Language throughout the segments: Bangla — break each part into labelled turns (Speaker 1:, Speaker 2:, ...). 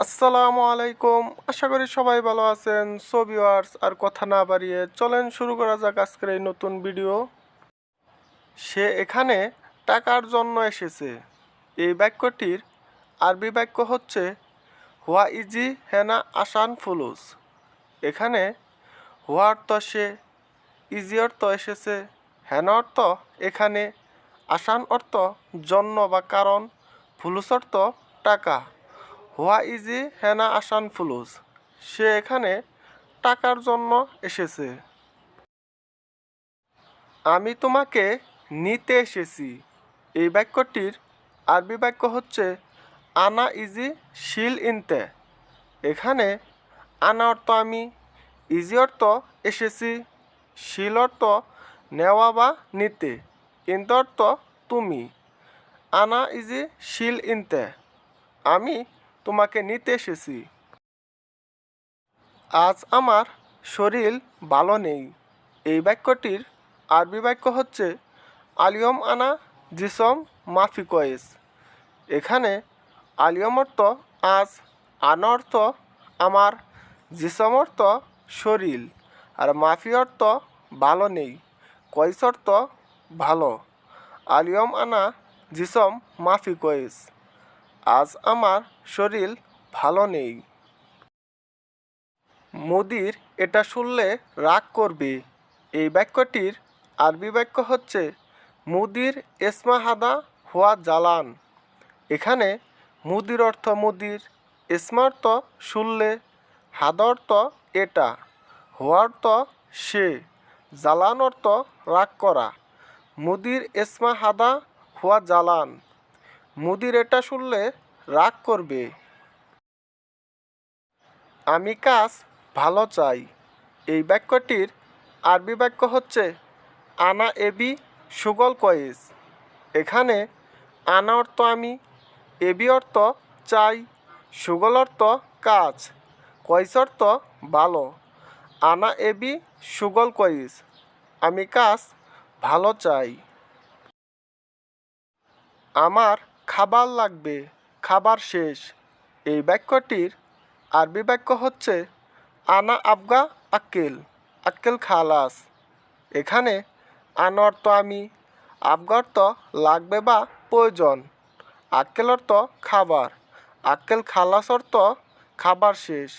Speaker 1: আসসালামু আলাইকুম। আশা করি সবাই ভালো আছেন। সো ভিউয়ার্স, আর কথা না বাড়িয়ে চলেন শুরু করা যাক আজকের এই নতুন ভিডিও। সে এখানে টাকার জন্য এসেছে। এই বাক্যটির আরবি বাক্য হচ্ছে হুয়া ইজি হেনা আসান ফুলুস। এখানে হুয়া অর্থ সে, ইজি অর্থ এসেছে, হেনা অর্থ এখানে, আসান অর্থ জন্য বা কারণ, ফুলুস অর্থ টাকা। হুয়া ইজি হেনা আসান ফুলুস। সে এখানে টাকার জন্য এসেছে। আমি তোমাকে নিতে এসেছি। এই বাক্যটির আরবি বাক্য হচ্ছে আনা ইজি শিল ইনতে। এখানে আনা অর্থ আমি, ইজি অর্থ এসেছি, শিল অর্থ নেওয়া বা নিতে, ইনতে অর্থ তুমি। আনা ইজি শিল ইনতে, আমি তোমাকে নিতে এসেছি। আজ আমার শরীর ভালো নেই। এই বাক্যটির আরবি বাক্য হচ্ছে আলিয়ম আনা জিসম মাফি কয়েস। এখানে আলিয়ম অর্থ আজ, আনা অর্থ আমার, জিসম অর্থ শরীর, আর মাফি অর্থ ভালো নেই, কয়েস অর্থ ভালো। আলিয়ম আনা জিসম মাফি কয়েস, আজ আমার শরীর ভালো নেই। মুদির এটা শুনলে রাগ করবে। এই বাক্যটির আরবি বাক্য হচ্ছে মুদির এসমা হাদা হুয়া জালান। এখানে মুদির অর্থ মুদির, এসমা অর্থ শুনলে, হাদা অর্থ এটা, হুয়া অর্থ সে, জালান অর্থ রাগ করা। মুদির এসমা হাদা হুয়া জালান, মুদির এটা শুনলে রাগ করবে। আমি কাজ ভালো চাই। এই বাক্যটির আরবি বাক্য হচ্ছে আনা এবি সুগল কয়েস। এখানে আনা অর্থ আমি, এবি অর্থ চাই, সুগল অর্থ কাজ, কয়েস অর্থ ভালো। আনা এবি সুগল কয়েস, আমি কাজ ভালো চাই। আমার খাবার লাগবে, খাবার শেষ। এই বাক্যটির আরবি বাক্য হচ্ছে আনা আবগা আক্কেল, আক্কেল খালাস। এখানে আনা অর্থ আমি, আবগা অর্থ লাগবে বা প্রয়োজন, আক্কেল অর্থ খাবার, আক্কেল খালাস অর্থ খাবার শেষ।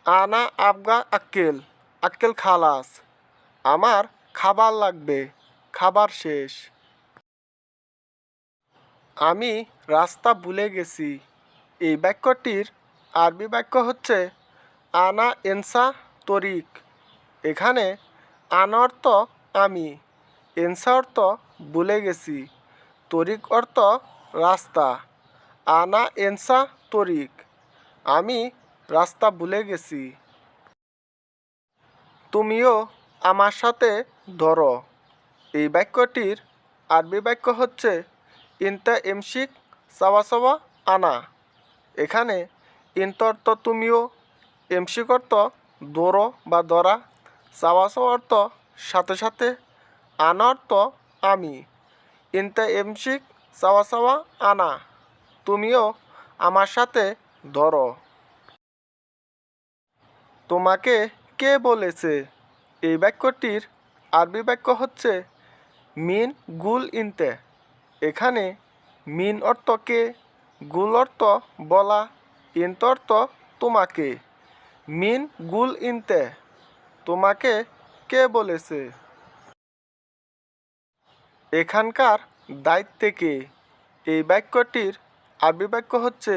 Speaker 1: আনা আবগা আক্কেল, আক্কেল খালাস, আমার খাবার লাগবে, খাবার শেষ। আমি রাস্তা ভুলে গেছি। এই বাক্যটির আরবি বাক্য হচ্ছে আনা এনসা তরিক। এখানে আনা অর্থ আমি, এনসা অর্থ ভুলে গেছি, তরিক অর্থ রাস্তা। আনা এনসা তরিক, আমি রাস্তা ভুলে গেছি। তুমিও আমার সাথে ধরো। এই বাক্যটির আরবি বাক্য হচ্ছে ইনতা এমশিক সাওয়া সাওয়া আনা। এখানে ইনতা অর্থ তুমিও, এমশিক অর্থ দৌড়ো বা ধরা, সাওয়া সাওয়া অর্থ সাথে সাথে, আনা অর্থ আমি। ইনতা এমশিক সাওয়া সাওয়া আনা, তুমিও আমার সাথে ধরো। তোমাকে কে বলেছে? এই বাক্যটির আরবি বাক্য হচ্ছে মিন গুল ইনতে। এখানে মিন অর্থ কে, গুল অর্থ বলা, ইনতে অর্থ তোমাকে। মিন গুল ইনতে, তোমাকে কে বলেছে? এখানকার দায়িত্বে কে? এই বাক্যটির আরবি বাক্য হচ্ছে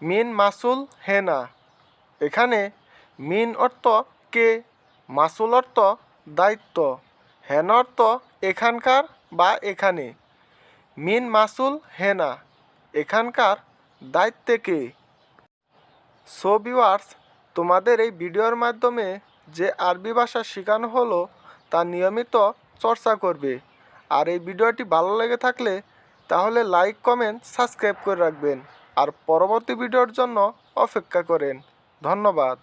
Speaker 1: মিন মাসুল হেনা। এখানে মিন অর্থ কে, মাসুল অর্থ দায়িত্ব, হেন অর্থ এখানকার বা এখানে। মিন মাসুল হেনা, এখানকার দায়িত্বে কে? সো ভিউয়ার্স, তোমাদের এই ভিডিওর মাধ্যমে যে আরবি ভাষা শেখানো হলো তা নিয়মিত চর্চা করবে। আর এই ভিডিওটি ভালো লেগে থাকলে তাহলে লাইক, কমেন্ট, সাবস্ক্রাইব করে রাখবেন। আর পরবর্তী ভিডিওর জন্য অপেক্ষা করেন। ধন্যবাদ।